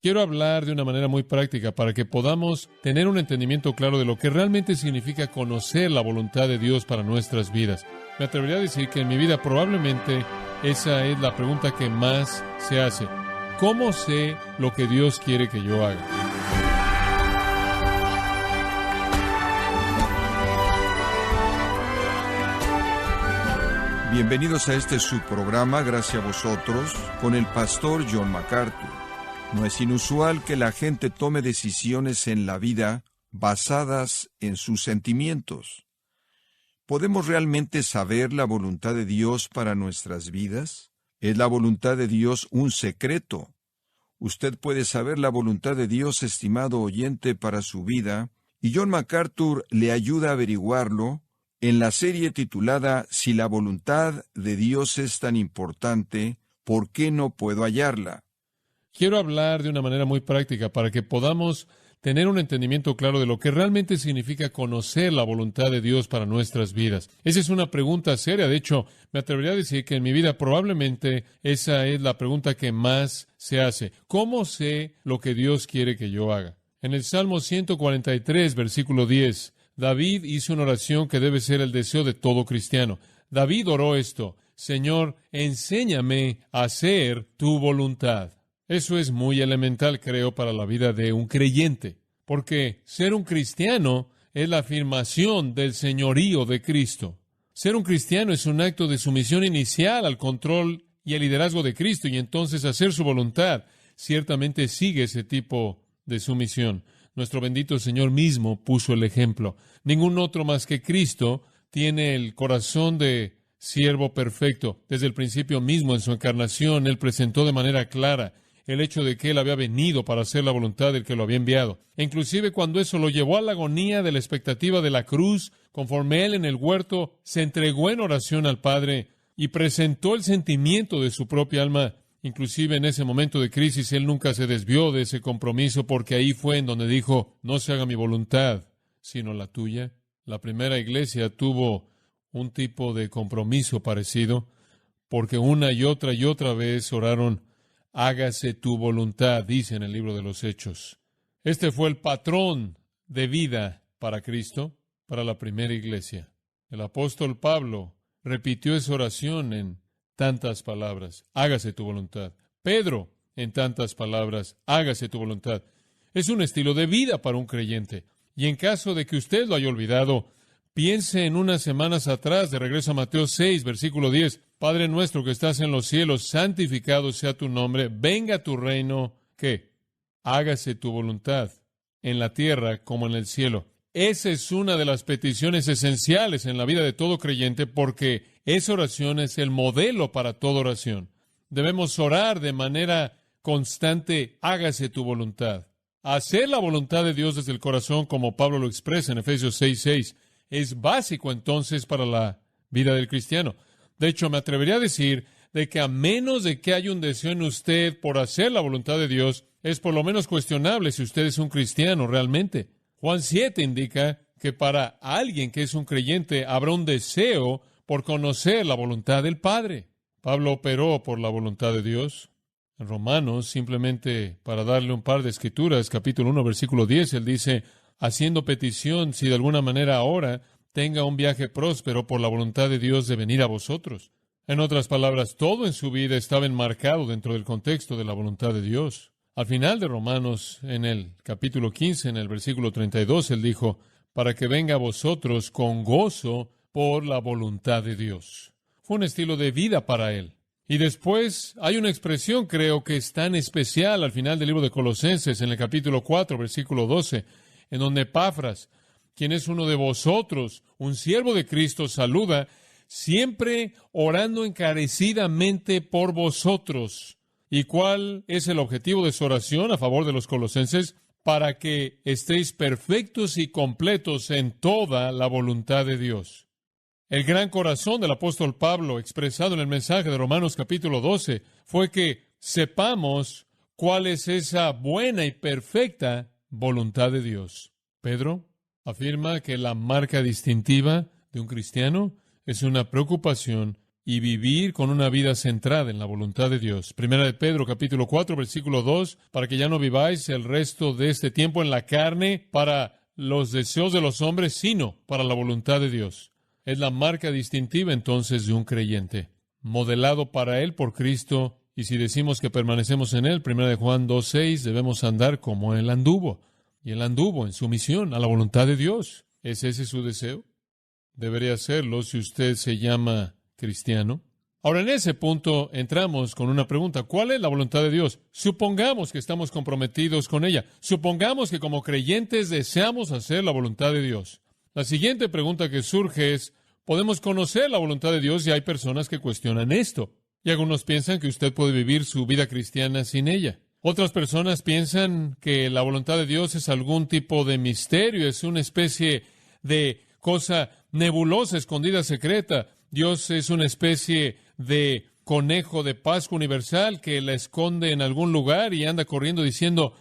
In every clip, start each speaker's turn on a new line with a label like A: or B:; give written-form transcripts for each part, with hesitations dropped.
A: Quiero hablar de una manera muy práctica para que podamos tener un entendimiento claro de lo que realmente significa conocer la voluntad de Dios para nuestras vidas. Me atrevería a decir que en mi vida probablemente esa es la pregunta que más se hace. ¿Cómo sé lo que Dios quiere que yo haga?
B: Bienvenidos a este subprograma, gracias a vosotros, con el pastor John MacArthur. No es inusual que la gente tome decisiones en la vida basadas en sus sentimientos. ¿Podemos realmente saber la voluntad de Dios para nuestras vidas? ¿Es la voluntad de Dios un secreto? Usted puede saber la voluntad de Dios, estimado oyente, para su vida, y John MacArthur le ayuda a averiguarlo en la serie titulada Si la voluntad de Dios es tan importante, ¿por qué no puedo hallarla?
A: Quiero hablar de una manera muy práctica para que podamos tener un entendimiento claro de lo que realmente significa conocer la voluntad de Dios para nuestras vidas. Esa es una pregunta seria. De hecho, me atrevería a decir que en mi vida probablemente esa es la pregunta que más se hace. ¿Cómo sé lo que Dios quiere que yo haga? En el Salmo 143, versículo 10, David hizo una oración que debe ser el deseo de todo cristiano. David oró esto: Señor, enséñame a hacer tu voluntad. Eso es muy elemental, creo, para la vida de un creyente, porque ser un cristiano es la afirmación del señorío de Cristo. Ser un cristiano es un acto de sumisión inicial al control y al liderazgo de Cristo, y entonces hacer su voluntad ciertamente sigue ese tipo de sumisión. Nuestro bendito Señor mismo puso el ejemplo. Ningún otro más que Cristo tiene el corazón de siervo perfecto. Desde el principio mismo, en su encarnación, Él presentó de manera clara el hecho de que Él había venido para hacer la voluntad del que lo había enviado. E inclusive cuando eso lo llevó a la agonía de la expectativa de la cruz, conforme Él en el huerto se entregó en oración al Padre y presentó el sentimiento de su propia alma, inclusive en ese momento de crisis, Él nunca se desvió de ese compromiso, porque ahí fue en donde dijo: no se haga mi voluntad, sino la tuya. La primera iglesia tuvo un tipo de compromiso parecido, porque una y otra vez oraron: hágase tu voluntad, dice en el libro de los Hechos. Este fue el patrón de vida para Cristo, para la primera iglesia. El apóstol Pablo repitió esa oración en tantas palabras: hágase tu voluntad. Pedro, en tantas palabras: hágase tu voluntad. Es un estilo de vida para un creyente. Y en caso de que usted lo haya olvidado, piense en unas semanas atrás, de regreso a Mateo 6, versículo 10. Padre nuestro que estás en los cielos, santificado sea tu nombre, venga tu reino, ¿qué? Hágase tu voluntad, en la tierra como en el cielo. Esa es una de las peticiones esenciales en la vida de todo creyente, porque esa oración es el modelo para toda oración. Debemos orar de manera constante: hágase tu voluntad. Hacer la voluntad de Dios desde el corazón, como Pablo lo expresa en Efesios 6:6, es básico entonces para la vida del cristiano. De hecho, me atrevería a decir de que a menos de que haya un deseo en usted por hacer la voluntad de Dios, es por lo menos cuestionable si usted es un cristiano realmente. Juan 7 indica que para alguien que es un creyente habrá un deseo por conocer la voluntad del Padre. Pablo operó por la voluntad de Dios. En Romanos, simplemente para darle un par de escrituras, capítulo 1, versículo 10, él dice: haciendo petición, si de alguna manera ahora tenga un viaje próspero por la voluntad de Dios de venir a vosotros. En otras palabras, todo en su vida estaba enmarcado dentro del contexto de la voluntad de Dios. Al final de Romanos, en el capítulo 15, en el versículo 32, él dijo: para que venga a vosotros con gozo por la voluntad de Dios. Fue un estilo de vida para él. Y después hay una expresión, creo que es tan especial al final del libro de Colosenses, en el capítulo 4, versículo 12, en donde Epafras, quien es uno de vosotros, un siervo de Cristo, saluda, siempre orando encarecidamente por vosotros. ¿Y cuál es el objetivo de su oración a favor de los colosenses? Para que estéis perfectos y completos en toda la voluntad de Dios. El gran corazón del apóstol Pablo, expresado en el mensaje de Romanos capítulo 12, fue que sepamos cuál es esa buena y perfecta voluntad de Dios. Pedro afirma que la marca distintiva de un cristiano es una preocupación y vivir con una vida centrada en la voluntad de Dios. Primera de Pedro, capítulo 4, versículo 2, para que ya no viváis el resto de este tiempo en la carne para los deseos de los hombres, sino para la voluntad de Dios. Es la marca distintiva entonces de un creyente, modelado para él por Cristo, y si decimos que permanecemos en él, Primera de Juan 2:6, debemos andar como él anduvo, y él anduvo en sumisión a la voluntad de Dios. ¿Es ese su deseo? Debería serlo si usted se llama cristiano. Ahora, en ese punto entramos con una pregunta. ¿Cuál es la voluntad de Dios? Supongamos que estamos comprometidos con ella. Supongamos que como creyentes deseamos hacer la voluntad de Dios. La siguiente pregunta que surge es, ¿podemos conocer la voluntad de Dios? Y hay personas que cuestionan esto. Y algunos piensan que usted puede vivir su vida cristiana sin ella. Otras personas piensan que la voluntad de Dios es algún tipo de misterio, es una especie de cosa nebulosa, escondida, secreta. Dios es una especie de conejo de Pascua universal que la esconde en algún lugar y anda corriendo diciendo,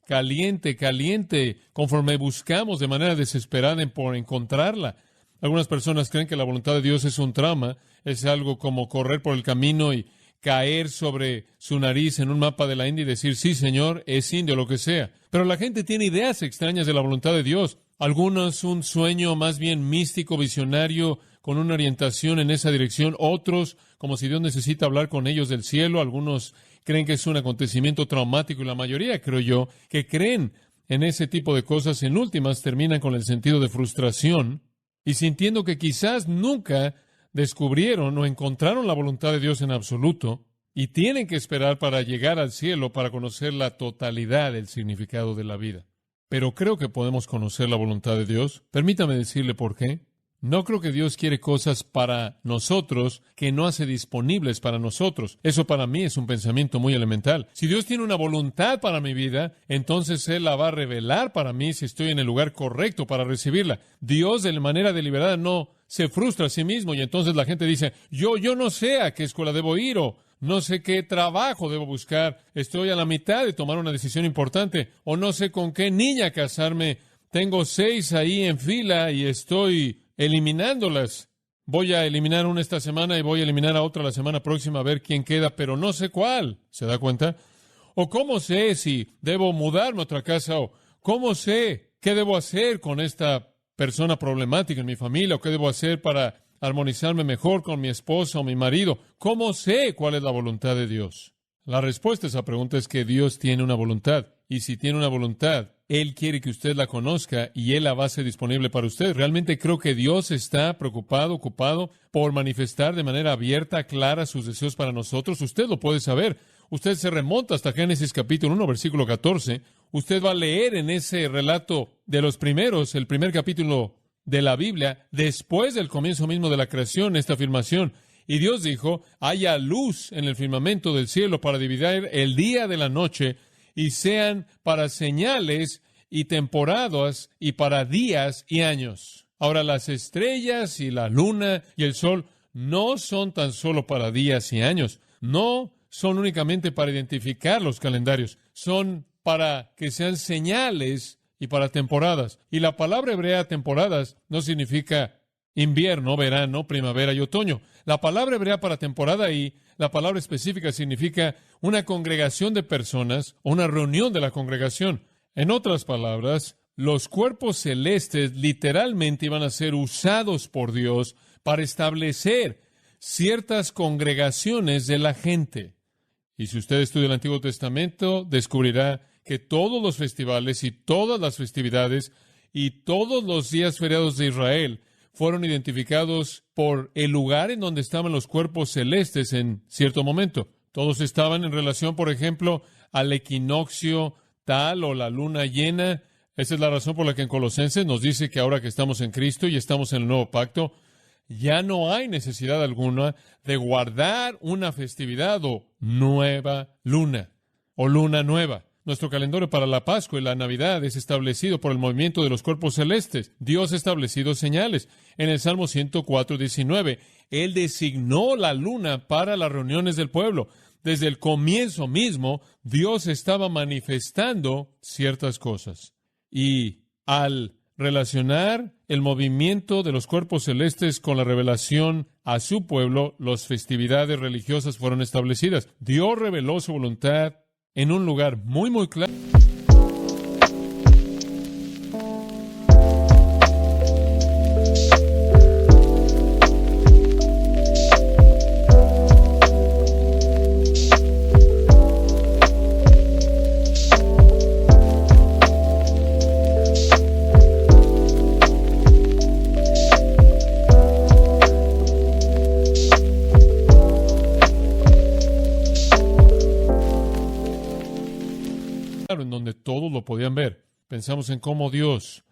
A: caliente, caliente, conforme buscamos de manera desesperada por encontrarla. Algunas personas creen que la voluntad de Dios es un trama, es algo como correr por el camino y caer sobre su nariz en un mapa de la India y decir, sí, Señor, es indio, lo que sea. Pero la gente tiene ideas extrañas de la voluntad de Dios. Algunos un sueño más bien místico, visionario, con una orientación en esa dirección. Otros, como si Dios necesita hablar con ellos del cielo. Algunos creen que es un acontecimiento traumático y la mayoría, creo yo, que creen en ese tipo de cosas, en últimas terminan con el sentido de frustración y sintiendo que quizás nunca descubrieron o encontraron la voluntad de Dios en absoluto y tienen que esperar para llegar al cielo para conocer la totalidad del significado de la vida. Pero creo que podemos conocer la voluntad de Dios. Permítame decirle por qué. No creo que Dios quiere cosas para nosotros que no hace disponibles para nosotros. Eso para mí es un pensamiento muy elemental. Si Dios tiene una voluntad para mi vida, entonces Él la va a revelar para mí si estoy en el lugar correcto para recibirla. Dios de manera deliberada no se frustra a sí mismo y entonces la gente dice, yo no sé a qué escuela debo ir o no sé qué trabajo debo buscar. Estoy a la mitad de tomar una decisión importante o no sé con qué niña casarme. Tengo 6 ahí en fila y estoy eliminándolas. Voy a eliminar una esta semana y voy a eliminar a otra la semana próxima a ver quién queda, pero no sé cuál. ¿Se da cuenta? ¿O cómo sé si debo mudarme a otra casa? ¿O cómo sé qué debo hacer con esta persona problemática en mi familia? ¿O qué debo hacer para armonizarme mejor con mi esposa o mi marido? ¿Cómo sé cuál es la voluntad de Dios? La respuesta a esa pregunta es que Dios tiene una voluntad. Y si tiene una voluntad, Él quiere que usted la conozca y Él la va a hacer disponible para usted. Realmente creo que Dios está ocupado por manifestar de manera abierta, clara, sus deseos para nosotros. Usted lo puede saber. Usted se remonta hasta Génesis capítulo 1, versículo 14. Usted va a leer en ese relato de los primeros, el primer capítulo de la Biblia, después del comienzo mismo de la creación, esta afirmación. Y Dios dijo, haya luz en el firmamento del cielo para dividir el día de la noche y sean para señales y temporadas y para días y años. Ahora, las estrellas y la luna y el sol no son tan solo para días y años. No son únicamente para identificar los calendarios. Son para que sean señales y para temporadas. Y la palabra hebrea temporadas no significa invierno, verano, primavera y otoño. La palabra hebrea para temporada y la palabra específica significa una congregación de personas o una reunión de la congregación. En otras palabras, los cuerpos celestes literalmente iban a ser usados por Dios para establecer ciertas congregaciones de la gente. Y si usted estudia el Antiguo Testamento, descubrirá que todos los festivales y todas las festividades y todos los días feriados de Israel fueron identificados por el lugar en donde estaban los cuerpos celestes en cierto momento. Todos estaban en relación, por ejemplo, al equinoccio tal o la luna llena. Esa es la razón por la que en Colosenses nos dice que ahora que estamos en Cristo y estamos en el nuevo pacto, ya no hay necesidad alguna de guardar una festividad o nueva luna o luna nueva. Nuestro calendario para la Pascua y la Navidad es establecido por el movimiento de los cuerpos celestes. Dios ha establecido señales. En el Salmo 104:19, Él designó la luna para las reuniones del pueblo. Desde el comienzo mismo, Dios estaba manifestando ciertas cosas. Y al relacionar el movimiento de los cuerpos celestes con la revelación a su pueblo, las festividades religiosas fueron establecidas. Dios reveló su voluntad en un lugar muy, muy claro. En donde todos lo podían ver. Pensamos en cómo Dios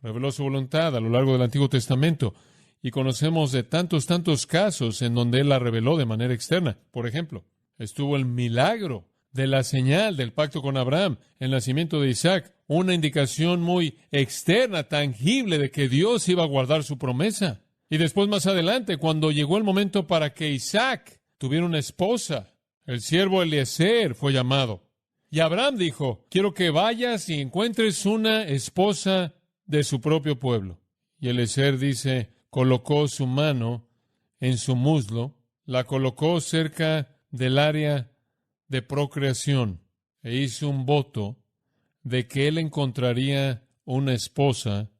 A: reveló su voluntad a lo largo del Antiguo Testamento y conocemos de tantos casos en donde Él la reveló de manera externa. Por ejemplo, estuvo el milagro de la señal del pacto con Abraham, el nacimiento de Isaac, una indicación muy externa, tangible, de que Dios iba a guardar su promesa. Y después, más adelante, cuando llegó el momento para que Isaac tuviera una esposa, el siervo Eliezer fue llamado. Y Abraham dijo, quiero que vayas y encuentres una esposa de su propio pueblo. Y Eliezer dice, colocó su mano en su muslo, la colocó cerca del área de procreación e hizo un voto de que él encontraría una esposa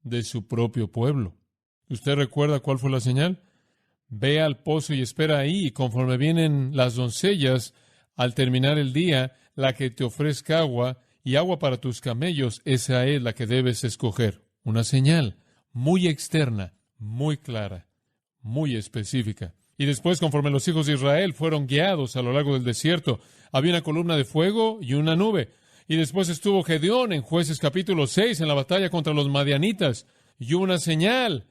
A: de su propio pueblo. ¿Usted recuerda cuál fue la señal? Ve al pozo y espera ahí, y conforme vienen las doncellas, al terminar el día, la que te ofrezca agua y agua para tus camellos, esa es la que debes escoger. Una señal muy externa, muy clara, muy específica. Y después, conforme los hijos de Israel fueron guiados a lo largo del desierto, había una columna de fuego y una nube. Y después estuvo Gedeón en Jueces capítulo 6, en la batalla contra los madianitas, y una señal.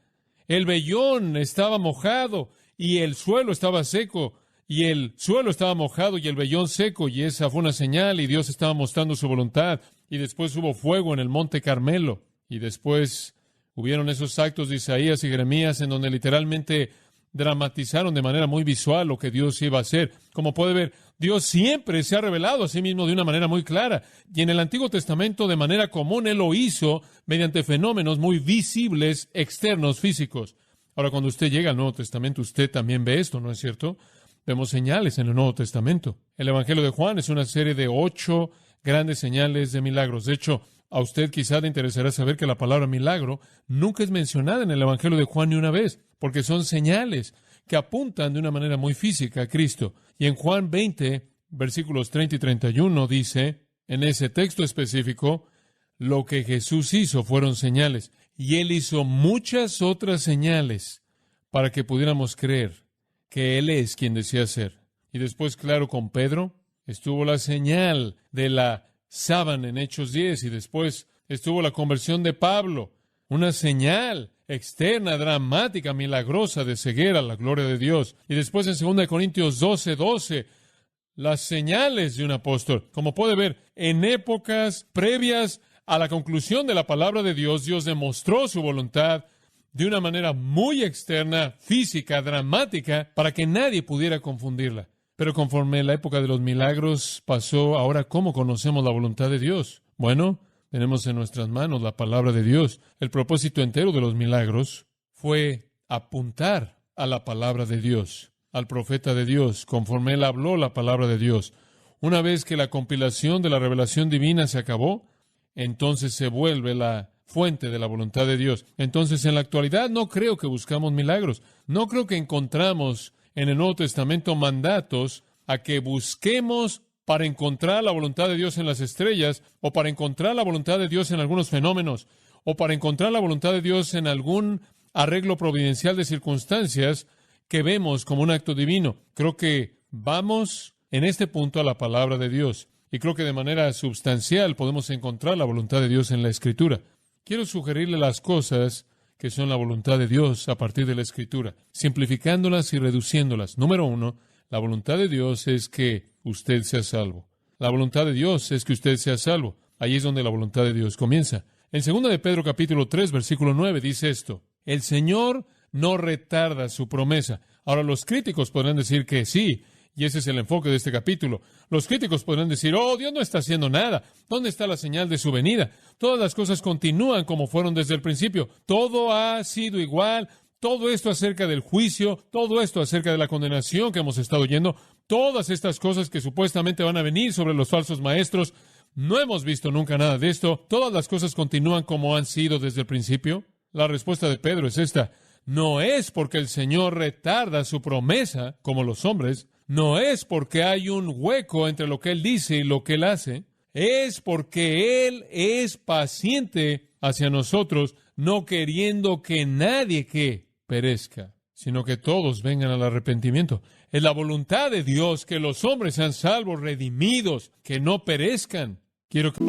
A: El vellón estaba mojado y el suelo estaba seco. Y el suelo estaba mojado y el vellón seco, y esa fue una señal, y Dios estaba mostrando su voluntad. Y después hubo fuego en el monte Carmelo. Y después hubieron esos actos de Isaías y Jeremías en donde literalmente dramatizaron de manera muy visual lo que Dios iba a hacer. Como puede ver, Dios siempre se ha revelado a sí mismo de una manera muy clara. Y en el Antiguo Testamento, de manera común, Él lo hizo mediante fenómenos muy visibles, externos, físicos. Ahora, cuando usted llega al Nuevo Testamento, usted también ve esto, ¿no es cierto? Vemos señales en el Nuevo Testamento. El Evangelio de Juan es una serie de 8 grandes señales de milagros. De hecho, a usted quizá le interesará saber que la palabra milagro nunca es mencionada en el Evangelio de Juan ni una vez, porque son señales que apuntan de una manera muy física a Cristo. Y en Juan 20, versículos 30 y 31, dice, en ese texto específico, lo que Jesús hizo fueron señales, y Él hizo muchas otras señales para que pudiéramos creer que Él es quien decía ser. Y después, claro, con Pedro, estuvo la señal de la sábana en Hechos 10, y después estuvo la conversión de Pablo, una señal externa, dramática, milagrosa de ceguera a la gloria de Dios. Y después en 2 Corintios 12, las señales de un apóstol. Como puede ver, en épocas previas a la conclusión de la palabra de Dios, Dios demostró su voluntad de una manera muy externa, física, dramática, para que nadie pudiera confundirla. Pero conforme la época de los milagros pasó, ahora, ¿cómo conocemos la voluntad de Dios? Bueno, tenemos en nuestras manos la palabra de Dios. El propósito entero de los milagros fue apuntar a la palabra de Dios, al profeta de Dios, conforme él habló la palabra de Dios. Una vez que la compilación de la revelación divina se acabó, entonces se vuelve la fuente de la voluntad de Dios. Entonces, en la actualidad no creo que buscamos milagros. No creo que encontramos en el Nuevo Testamento mandatos a que busquemos para encontrar la voluntad de Dios en las estrellas, o para encontrar la voluntad de Dios en algunos fenómenos, o para encontrar la voluntad de Dios en algún arreglo providencial de circunstancias que vemos como un acto divino. Creo que vamos en este punto a la palabra de Dios, y creo que de manera substancial podemos encontrar la voluntad de Dios en la Escritura. Quiero sugerirle las cosas que son la voluntad de Dios a partir de la Escritura, simplificándolas y reduciéndolas. Número 1, la voluntad de Dios es que usted sea salvo. La voluntad de Dios es que usted sea salvo. Ahí es donde la voluntad de Dios comienza. En 2 de Pedro capítulo 3, versículo 9, dice esto: el Señor no retarda su promesa. Ahora, los críticos podrán decir que sí, y ese es el enfoque de este capítulo. Los críticos podrán decir, oh, Dios no está haciendo nada. ¿Dónde está la señal de su venida? Todas las cosas continúan como fueron desde el principio. Todo ha sido igual. todo esto acerca del juicio, todo esto acerca de la condenación que hemos estado oyendo, todas estas cosas que supuestamente van a venir sobre los falsos maestros, no hemos visto nunca nada de esto. Todas las cosas continúan como han sido desde el principio. La respuesta de Pedro es esta: no es porque el Señor retarda su promesa, como los hombres, no es porque hay un hueco entre lo que Él dice y lo que Él hace, es porque Él es paciente hacia nosotros, no queriendo que nadie que perezca, sino que todos vengan al arrepentimiento. Es la voluntad de Dios que los hombres sean salvos, redimidos, que no perezcan. Quiero que...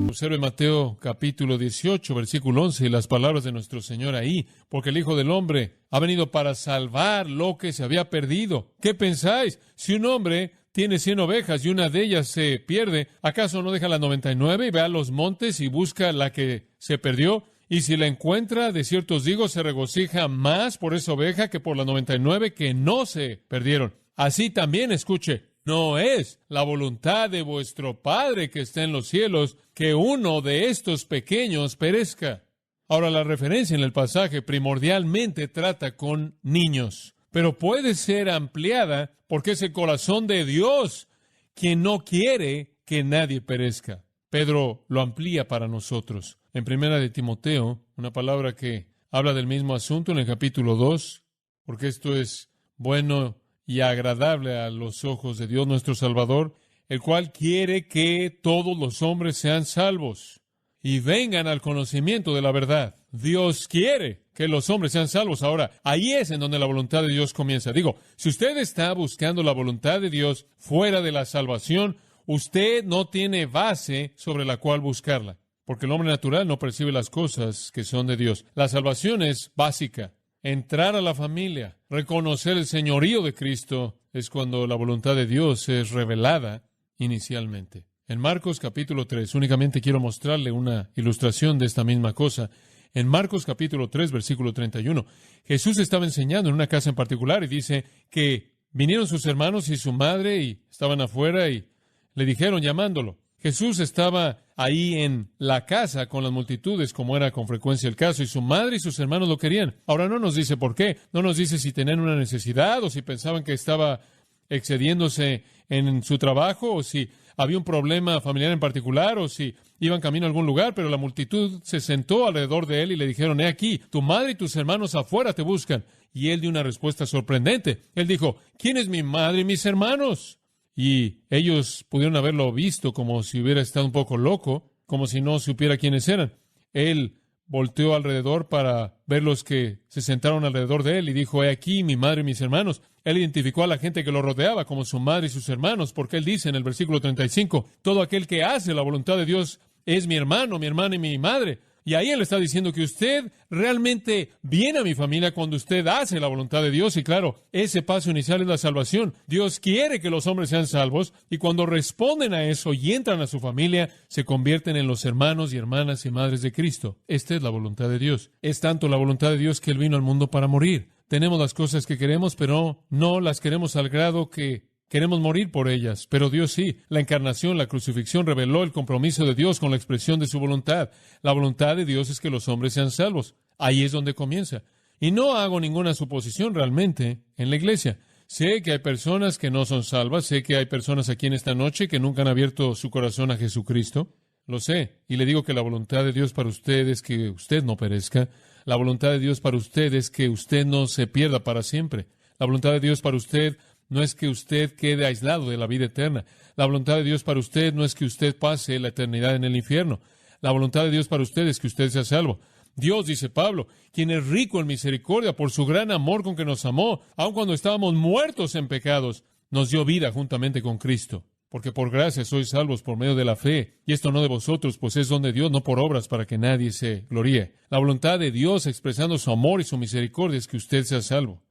A: Observe Mateo capítulo 18, versículo 11, y las palabras de nuestro Señor ahí, porque el Hijo del Hombre ha venido para salvar lo que se había perdido. ¿Qué pensáis? Si un hombre tiene 100 ovejas y una de ellas se pierde, ¿acaso no deja las 99 y ve a los montes y busca la que se perdió? Y si la encuentra, de cierto os digo, se regocija más por esa oveja que por las 99 que no se perdieron. Así también, escuche, no es la voluntad de vuestro Padre que está en los cielos que uno de estos pequeños perezca. Ahora, la referencia en el pasaje primordialmente trata con niños, pero puede ser ampliada porque es el corazón de Dios quien no quiere que nadie perezca. Pedro lo amplía para nosotros. En Primera de Timoteo, una palabra que habla del mismo asunto en el capítulo 2, porque esto es bueno y agradable a los ojos de Dios nuestro Salvador, el cual quiere que todos los hombres sean salvos y vengan al conocimiento de la verdad. Dios quiere que los hombres sean salvos. Ahora, ahí es en donde la voluntad de Dios comienza. Digo, si usted está buscando la voluntad de Dios fuera de la salvación, usted no tiene base sobre la cual buscarla, porque el hombre natural no percibe las cosas que son de Dios. La salvación es básica. Entrar a la familia, reconocer el señorío de Cristo, es cuando la voluntad de Dios es revelada inicialmente. En Marcos capítulo 3, únicamente quiero mostrarle una ilustración de esta misma cosa. En Marcos capítulo 3, versículo 31, Jesús estaba enseñando en una casa en particular y dice que vinieron sus hermanos y su madre y estaban afuera y le dijeron llamándolo. Jesús estaba ahí en la casa con las multitudes, como era con frecuencia el caso, y su madre y sus hermanos lo querían. Ahora no nos dice por qué, no nos dice si tenían una necesidad o si pensaban que estaba excediéndose en su trabajo o si había un problema familiar en particular o si iban camino a algún lugar, pero la multitud se sentó alrededor de él y le dijeron: he aquí, tu madre y tus hermanos afuera te buscan. Y él dio una respuesta sorprendente. Él dijo: ¿quién es mi madre y mis hermanos? Y ellos pudieron haberlo visto como si hubiera estado un poco loco, como si no supiera quiénes eran. Él volteó alrededor para ver los que se sentaron alrededor de él y dijo: he aquí mi madre y mis hermanos. Él identificó a la gente que lo rodeaba como su madre y sus hermanos, porque él dice en el versículo 35, todo aquel que hace la voluntad de Dios es mi hermano, mi hermana y mi madre. Y ahí él está diciendo que usted realmente viene a mi familia cuando usted hace la voluntad de Dios. Y claro, ese paso inicial es la salvación. Dios quiere que los hombres sean salvos y cuando responden a eso y entran a su familia, se convierten en los hermanos y hermanas y madres de Cristo. Esta es la voluntad de Dios. Es tanto la voluntad de Dios que Él vino al mundo para morir. Tenemos las cosas que queremos, pero no las queremos al grado que queremos morir por ellas, pero Dios sí. La encarnación, la crucifixión reveló el compromiso de Dios con la expresión de su voluntad. La voluntad de Dios es que los hombres sean salvos. Ahí es donde comienza. Y no hago ninguna suposición realmente en la iglesia. Sé que hay personas que no son salvas. Sé que hay personas aquí en esta noche que nunca han abierto su corazón a Jesucristo. Lo sé. Y le digo que la voluntad de Dios para usted es que usted no perezca. La voluntad de Dios para usted es que usted no se pierda para siempre. La voluntad de Dios para usted no es que usted quede aislado de la vida eterna. La voluntad de Dios para usted no es que usted pase la eternidad en el infierno. La voluntad de Dios para usted es que usted sea salvo. Dios, dice Pablo, quien es rico en misericordia por su gran amor con que nos amó, aun cuando estábamos muertos en pecados, nos dio vida juntamente con Cristo. porque por gracia sois salvos por medio de la fe, y esto no de vosotros, pues es don de Dios, no por obras, para que nadie se gloríe. La voluntad de Dios expresando su amor y su misericordia es que usted sea salvo.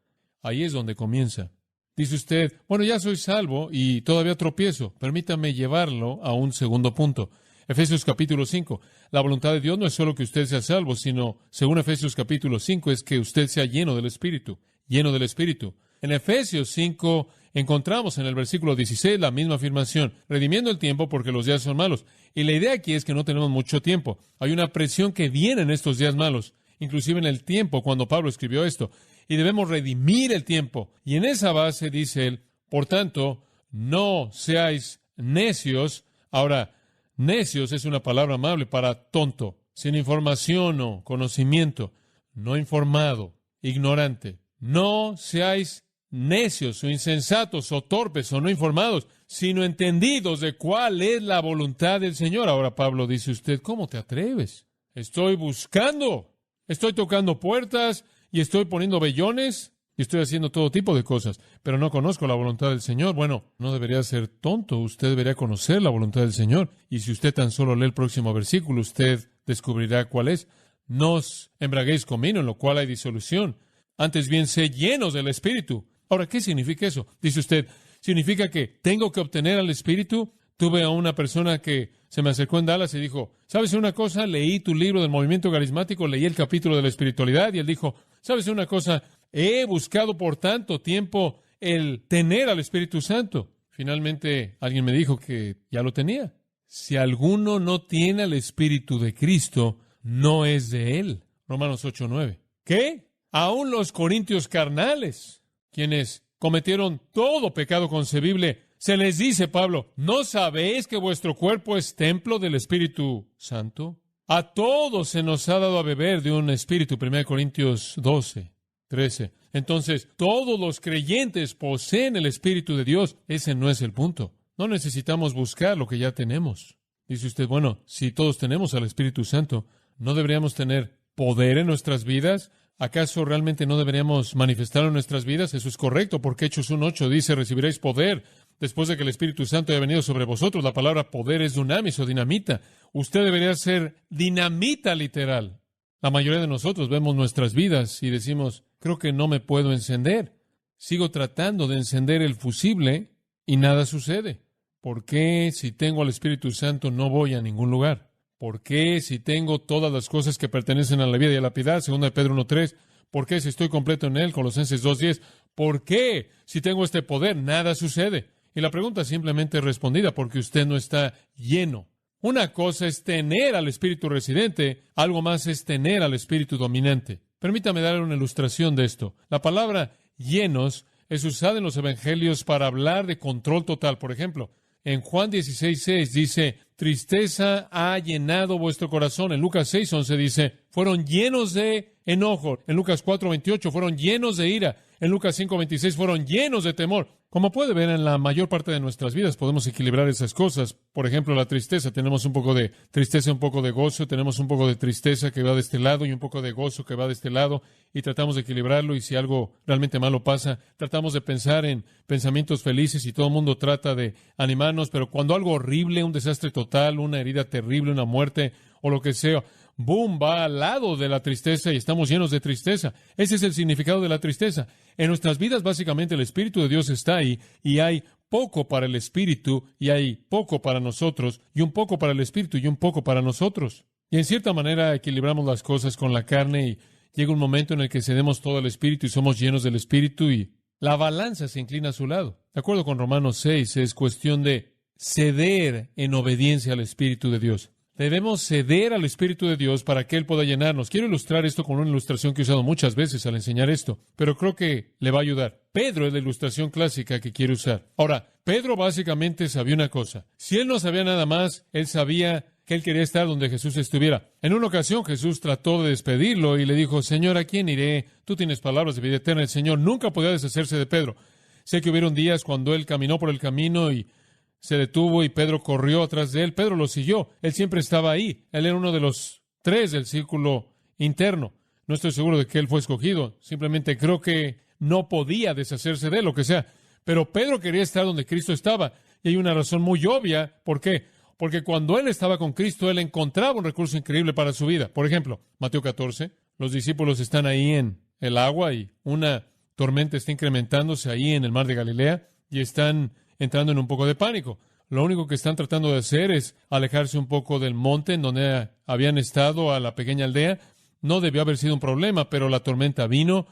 A: Ahí es donde comienza. Dice usted, bueno, ya soy salvo y todavía tropiezo. Permítame llevarlo a un segundo punto. Efesios capítulo 5. La voluntad de Dios no es solo que usted sea salvo, sino, según Efesios capítulo 5, es que usted sea lleno del Espíritu. Lleno del Espíritu. En Efesios 5 encontramos en el versículo 16 la misma afirmación, redimiendo el tiempo porque los días son malos. Y la idea aquí es que no tenemos mucho tiempo. Hay una presión que viene en estos días malos, inclusive en el tiempo cuando Pablo escribió esto. Y debemos redimir el tiempo. Y en esa base dice él, por tanto, no seáis necios. Ahora, necios es una palabra amable para tonto, sin información o conocimiento, no informado, ignorante. No seáis necios o insensatos o torpes o no informados, sino entendidos de cuál es la voluntad del Señor. Ahora Pablo dice usted, ¿cómo te atreves? Estoy buscando, estoy tocando puertas y estoy poniendo vellones y estoy haciendo todo tipo de cosas, pero no conozco la voluntad del Señor. Bueno, no debería ser tonto, usted debería conocer la voluntad del Señor. Y si usted tan solo lee el próximo versículo, usted descubrirá cuál es. No os embraguéis con vino, en lo cual hay disolución. Antes bien, sé llenos del Espíritu. Ahora, ¿qué significa eso? Dice usted, ¿significa que tengo que obtener al Espíritu? Tuve a una persona que se me acercó en Dallas y dijo, ¿sabes una cosa? Leí tu libro del movimiento carismático, leí el capítulo de la espiritualidad, y él dijo, ¿sabes una cosa? He buscado por tanto tiempo el tener al Espíritu Santo. Finalmente, alguien me dijo que ya lo tenía. Si alguno no tiene al Espíritu de Cristo, no es de él. Romanos 8:9. ¿Qué? Aún los corintios carnales, quienes cometieron todo pecado concebible, se les dice, Pablo, ¿no sabéis que vuestro cuerpo es templo del Espíritu Santo? A todos se nos ha dado a beber de un espíritu, 1 Corintios 12:13. Entonces, todos los creyentes poseen el Espíritu de Dios. Ese no es el punto. No necesitamos buscar lo que ya tenemos. Dice usted, bueno, si todos tenemos al Espíritu Santo, ¿no deberíamos tener poder en nuestras vidas? ¿Acaso realmente no deberíamos manifestarlo en nuestras vidas? Eso es correcto, porque Hechos 1:8 dice, recibiréis poder después de que el Espíritu Santo haya venido sobre vosotros. La palabra poder es dunamis o dinamita. Usted debería ser dinamita literal. La mayoría de nosotros vemos nuestras vidas y decimos, creo que no me puedo encender. Sigo tratando de encender el fusible y nada sucede. ¿Por qué si tengo al Espíritu Santo no voy a ningún lugar? ¿Por qué si tengo todas las cosas que pertenecen a la vida y a la piedad? 2 Pedro 1:3. ¿Por qué si estoy completo en él? Colosenses 2:10. ¿Por qué si tengo este poder nada sucede? Y la pregunta simplemente es respondida porque usted no está lleno. Una cosa es tener al Espíritu residente, algo más es tener al Espíritu dominante. Permítame darle una ilustración de esto. La palabra llenos es usada en los evangelios para hablar de control total. Por ejemplo, en Juan 16:6 dice, tristeza ha llenado vuestro corazón. En Lucas 6:11 dice, fueron llenos de enojo. En Lucas 4:28 fueron llenos de ira. En Lucas 5:26 fueron llenos de temor. Como puede ver, en la mayor parte de nuestras vidas podemos equilibrar esas cosas. Por ejemplo, la tristeza. Tenemos un poco de tristeza, un poco de gozo. Tenemos un poco de tristeza que va de este lado y un poco de gozo que va de este lado. Y tratamos de equilibrarlo. Y si algo realmente malo pasa, tratamos de pensar en pensamientos felices y todo el mundo trata de animarnos. Pero cuando algo horrible, un desastre total, una herida terrible, una muerte o lo que sea, boom, va al lado de la tristeza y estamos llenos de tristeza. Ese es el significado de la tristeza. En nuestras vidas, básicamente, el Espíritu de Dios está ahí y hay poco para el Espíritu y hay poco para nosotros y un poco para el Espíritu y un poco para nosotros. Y en cierta manera equilibramos las cosas con la carne y llega un momento en el que cedemos todo al Espíritu y somos llenos del Espíritu y la balanza se inclina a su lado. De acuerdo con Romanos 6, es cuestión de ceder en obediencia al Espíritu de Dios. Debemos ceder al Espíritu de Dios para que Él pueda llenarnos. Quiero ilustrar esto con una ilustración que he usado muchas veces al enseñar esto, pero creo que le va a ayudar. Pedro es la ilustración clásica que quiero usar. Ahora, Pedro básicamente sabía una cosa. Si él no sabía nada más, él sabía que él quería estar donde Jesús estuviera. En una ocasión Jesús trató de despedirlo y le dijo, Señor, ¿a quién iré? Tú tienes palabras de vida eterna. El Señor nunca podía deshacerse de Pedro. Sé que hubieron días cuando él caminó por el camino y se detuvo y Pedro corrió atrás de él. Pedro lo siguió. Él siempre estaba ahí. Él era uno de los 3 del círculo interno. No estoy seguro de que él fue escogido. Simplemente creo que no podía deshacerse de él, lo que sea. Pero Pedro quería estar donde Cristo estaba. Y hay una razón muy obvia. ¿Por qué? Porque cuando él estaba con Cristo, él encontraba un recurso increíble para su vida. Por ejemplo, Mateo 14, los discípulos están ahí en el agua y una tormenta está incrementándose ahí en el mar de Galilea y están entrando en un poco de pánico. Lo único que están tratando de hacer es alejarse un poco del monte en donde habían estado, a la pequeña aldea. No debió haber sido un problema, pero la tormenta vino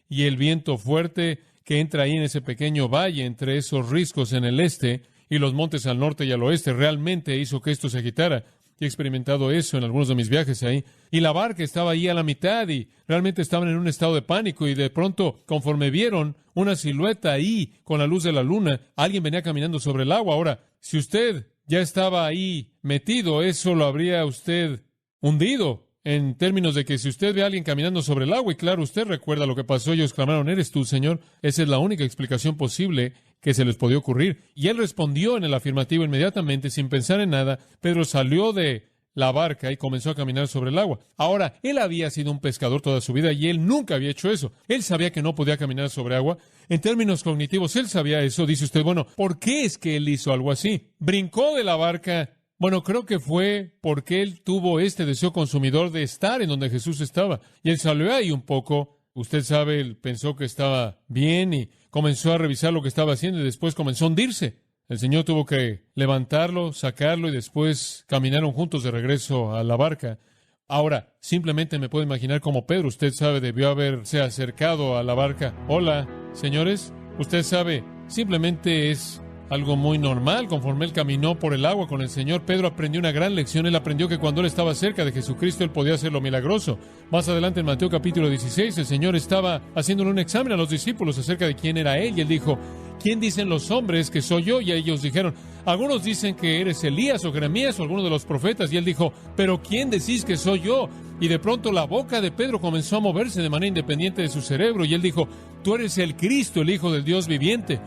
A: y el viento fuerte que entra ahí en ese pequeño valle entre esos riscos en el este y los montes al norte y al oeste realmente hizo que esto se agitara. He experimentado eso en algunos de mis viajes ahí. Y la barca estaba ahí a la mitad y realmente estaban en un estado de pánico y de pronto, conforme vieron una silueta ahí con la luz de la luna, alguien venía caminando sobre el agua. Ahora, si usted ya estaba ahí metido, eso lo habría usted hundido. En términos de que si usted ve a alguien caminando sobre el agua, y claro, usted recuerda lo que pasó, ellos clamaron, ¿eres tú, Señor? Esa es la única explicación posible que se les podía ocurrir. Y él respondió en el afirmativo inmediatamente, sin pensar en nada. Pedro salió de la barca y comenzó a caminar sobre el agua. Ahora, él había sido un pescador toda su vida y él nunca había hecho eso. Él sabía que no podía caminar sobre agua. En términos cognitivos, él sabía eso. Dice usted, bueno, ¿por qué es que él hizo algo así? Brincó de la barca. Bueno, creo que fue porque él tuvo este deseo consumidor de estar en donde Jesús estaba. Y él salió ahí un poco. Usted sabe, él pensó que estaba bien y comenzó a revisar lo que estaba haciendo y después comenzó a hundirse. El Señor tuvo que levantarlo, sacarlo y después caminaron juntos de regreso a la barca. Ahora, simplemente me puedo imaginar como Pedro, usted sabe, debió haberse acercado a la barca. Hola, señores, usted sabe, simplemente es algo muy normal. Conforme él caminó por el agua con el Señor, Pedro aprendió una gran lección. Él aprendió que cuando él estaba cerca de Jesucristo, él podía hacer lo milagroso. Más adelante en Mateo capítulo 16, el Señor estaba haciéndole un examen a los discípulos acerca de quién era él. Y él dijo, ¿quién dicen los hombres que soy yo? Y ellos dijeron, algunos dicen que eres Elías o Jeremías o alguno de los profetas. Y él dijo, ¿pero quién decís que soy yo? Y de pronto la boca de Pedro comenzó a moverse de manera independiente de su cerebro. Y él dijo, tú eres el Cristo, el Hijo del Dios viviente.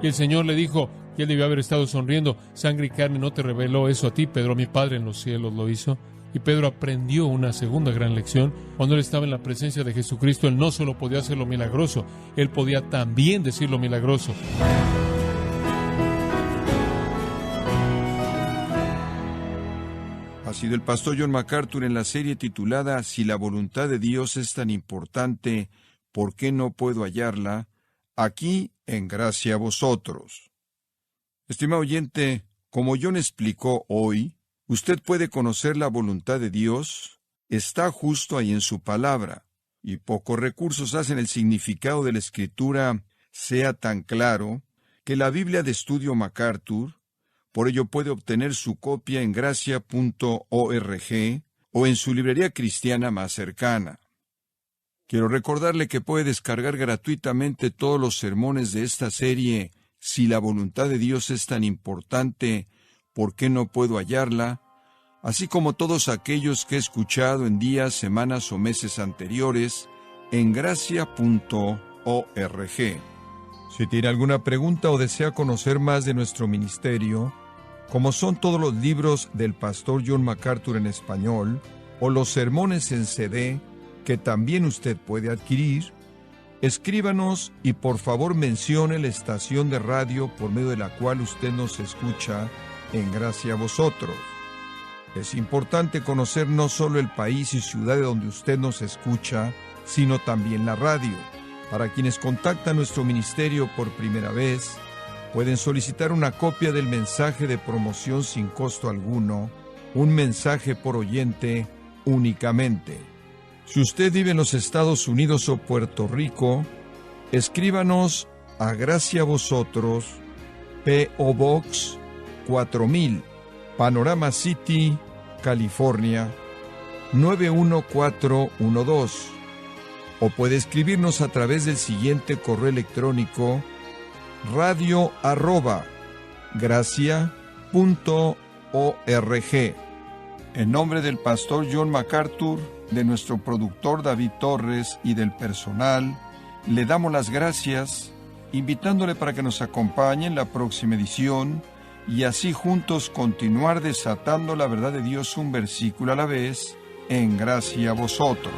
A: Y el Señor le dijo, y él debió haber estado sonriendo, sangre y carne no te reveló eso a ti, Pedro, mi Padre en los cielos lo hizo. Y Pedro aprendió una segunda gran lección. Cuando él estaba en la presencia de Jesucristo, él no solo podía hacer lo milagroso, él podía también decir lo milagroso.
B: Ha sido el pastor John MacArthur en la serie titulada Si la voluntad de Dios es tan importante, ¿por qué no puedo hallarla? Aquí en Gracia a Vosotros. Estimado oyente, como John explicó hoy, usted puede conocer la voluntad de Dios, está justo ahí en su palabra, y pocos recursos hacen el significado de la Escritura sea tan claro que la Biblia de Estudio MacArthur, por ello puede obtener su copia en gracia.org o en su librería cristiana más cercana. Quiero recordarle que puede descargar gratuitamente todos los sermones de esta serie. Si la voluntad de Dios es tan importante, ¿por qué no puedo hallarla? Así como todos aquellos que he escuchado en días, semanas o meses anteriores en gracia.org. Si tiene alguna pregunta o desea conocer más de nuestro ministerio, como son todos los libros del pastor John MacArthur en español o los sermones en CD que también usted puede adquirir, escríbanos y por favor mencione la estación de radio por medio de la cual usted nos escucha en Gracia a Vosotros. Es importante conocer no solo el país y ciudad de donde usted nos escucha, sino también la radio. Para quienes contactan nuestro ministerio por primera vez, pueden solicitar una copia del mensaje de promoción sin costo alguno, un mensaje por oyente únicamente. Si usted vive en los Estados Unidos o Puerto Rico, escríbanos a Gracia a Vosotros, P.O. Box 4000, Panorama City, California, 91412. O puede escribirnos a través del siguiente correo electrónico: radio@gracia.org. En nombre del pastor John MacArthur, de nuestro productor David Torres y del personal, le damos las gracias, invitándole para que nos acompañe en la próxima edición y así juntos continuar desatando la verdad de Dios un versículo a la vez en Gracia a Vosotros.